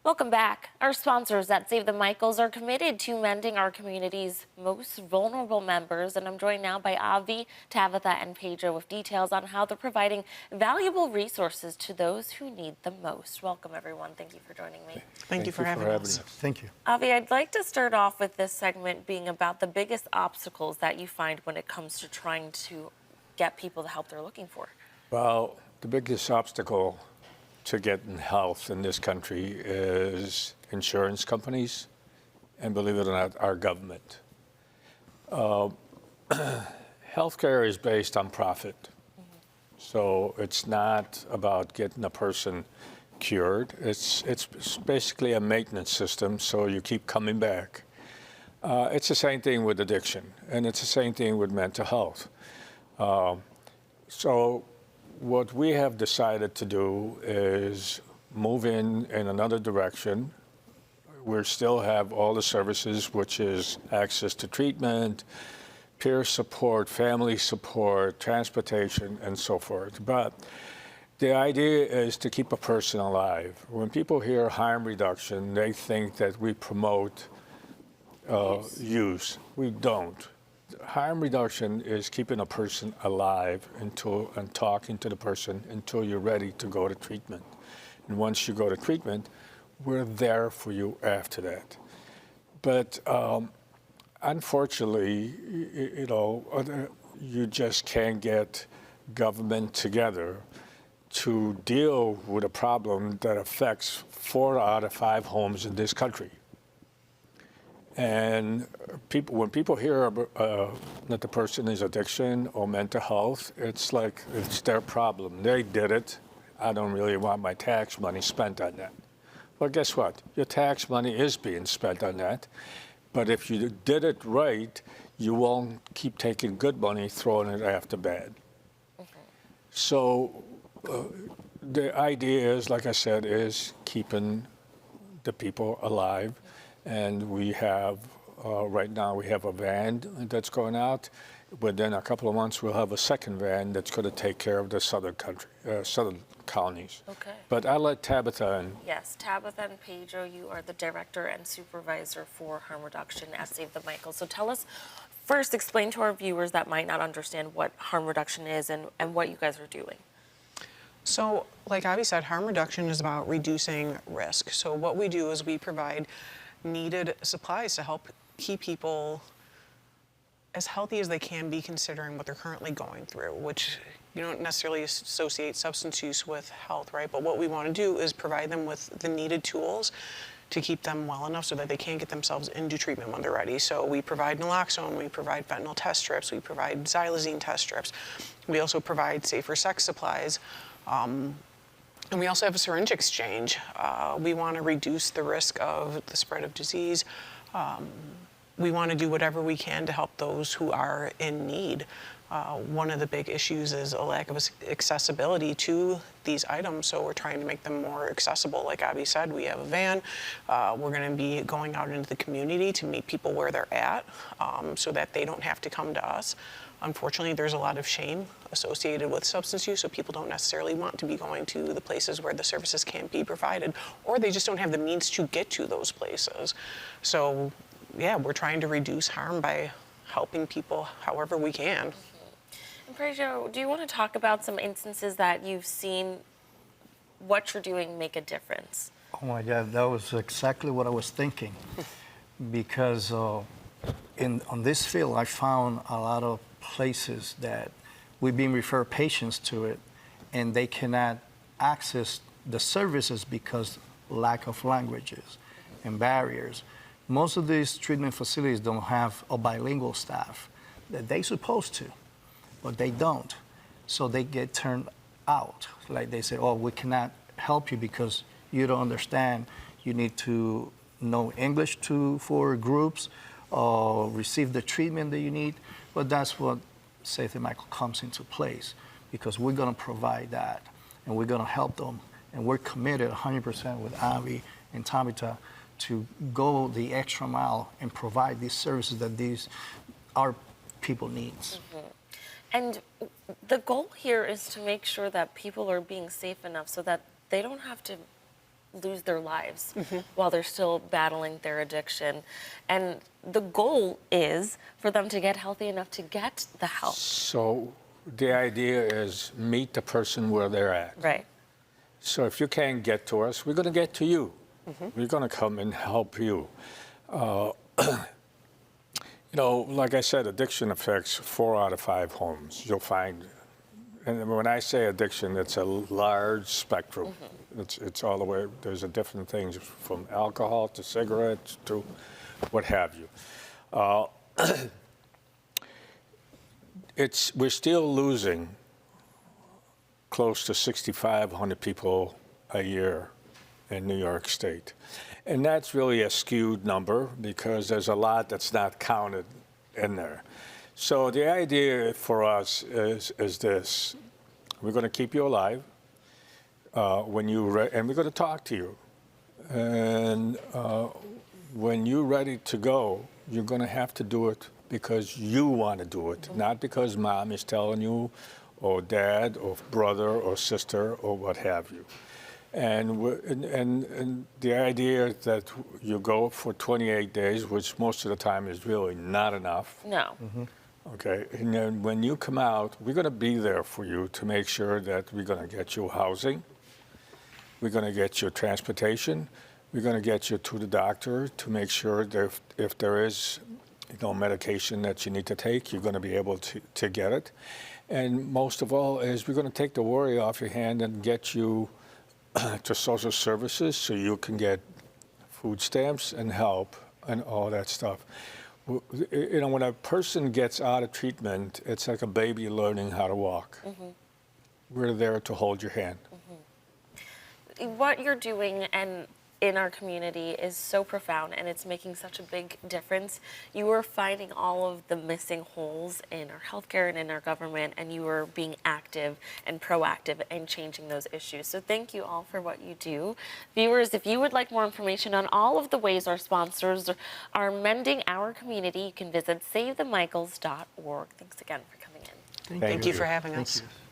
Welcome back. Our sponsors at Save the Michaels are committed to mending our community's most vulnerable members, and I'm joined now by Avi, Tabitha, and Pedro with details on how they're providing valuable resources to those who need them most. Welcome, everyone. Thank you for joining me. Thank you for having us. Thank you. Avi, I'd like to start off with this segment being about the biggest obstacles that you find when it comes to trying to get people the help they're looking for. Well, the biggest obstacle to getting health in this country is insurance companies, and believe it or not, our government. Healthcare is based on profit. So it's not about getting a person cured. It's basically a maintenance system, so you keep coming back. It's the same thing with addiction, and it's the same thing with mental health. So what we have decided to do is move in another direction. We still have all the services, which is access to treatment, peer support, family support, transportation, and so forth. But the idea is to keep a person alive. When people hear harm reduction, they think that we promote use. We don't. Harm reduction is keeping a person alive and talking to the person until you're ready to go to treatment. And once you go to treatment, we're there for you after that. But unfortunately, you just can't get government together to deal with a problem that affects 4 out of 5 homes in this country. And when people hear that the person is addiction or mental health, it's like it's their problem. They did it. I don't really want my tax money spent on that. Well, guess what? Your tax money is being spent on that. But if you did it right, you won't keep taking good money, throwing it after bad. So the idea is, like I said, is keeping the people alive. And we have, right now, we have a van that's going out. Within a couple of months, we'll have a second van that's going to take care of the southern counties. Okay. But I'll let Tabitha and... Yes, Tabitha and Pedro, you are the director and supervisor for harm reduction at Save the Michaels. So tell us, first, explain to our viewers that might not understand what harm reduction is and what you guys are doing. So, like Avi said, harm reduction is about reducing risk. So what we do is we provide needed supplies to help keep people as healthy as they can be considering what they're currently going through, which you don't necessarily associate substance use with health, right? But what we want to do is provide them with the needed tools to keep them well enough so that they can get themselves into treatment when they're ready. So we provide naloxone, we provide fentanyl test strips, we provide xylazine test strips. We also provide safer sex supplies. And we also have a syringe exchange. We want to reduce the risk of the spread of disease. We want to do whatever we can to help those who are in need. One of the big issues is a lack of accessibility to these items, so we're trying to make them more accessible. Like Abby said, we have a van. We're going to be going out into the community to meet people where they're at so that they don't have to come to us. Unfortunately, there's a lot of shame associated with substance use, so people don't necessarily want to be going to the places where the services can't be provided, or they just don't have the means to get to those places. So, yeah, we're trying to reduce harm by helping people however we can. And Pedro, do you want to talk about some instances that you've seen what you're doing make a difference? Oh my God, that was exactly what I was thinking. Because on this field, I found a lot of places that we've been referred patients to it, and they cannot access the services because lack of languages and barriers. Most of these treatment facilities don't have a bilingual staff that they're supposed to, but they don't. So they get turned out. Like they say, oh, we cannot help you because you don't understand. You need to know English for groups, or receive the treatment that you need. But that's what Save the Michael comes into place, because we're going to provide that, and we're going to help them. And we're committed 100% with Avi and Tabitha to go the extra mile and provide these services that our people needs. And the goal here is to make sure that people are being safe enough so that they don't have to lose their lives while they're still battling their addiction. And the goal is for them to get healthy enough to get the help. So the idea is meet the person where they're at. Right. So if you can't get to us, we're going to get to you. We're going to come and help you. You know, like I said, addiction affects 4 out of 5 homes. You'll find, and when I say addiction, it's a large spectrum. It's all the way, there's a different things from alcohol to cigarettes to what have you. We're still losing close to 6,500 people a year in New York State. And that's really a skewed number because there's a lot that's not counted in there. So the idea for us is this. We're going to keep you alive and we're going to talk to you. And when you're ready to go, you're going to have to do it because you want to do it, not because mom is telling you or dad or brother or sister or what have you. And the idea that you go for 28 days, which most of the time is really not enough. No. Okay, and then when you come out, we're going to be there for you to make sure that we're going to get you housing, we're going to get you transportation, we're going to get you to the doctor to make sure that if there is, medication that you need to take, you're going to be able to get it. And most of all is we're going to take the worry off your hand and get you to social services so you can get food stamps and help and all that stuff. When a person gets out of treatment, it's like a baby learning how to walk. We're there to hold your hand. What you're doing and in our community is so profound, and it's making such a big difference. You are finding all of the missing holes in our healthcare and in our government, and you are being active and proactive in changing those issues. So thank you all for what you do. Viewers, if you would like more information on all of the ways our sponsors are mending our community, you can visit SaveTheMichaels.org. Thanks again for coming in. Thank you for having us. Thank you.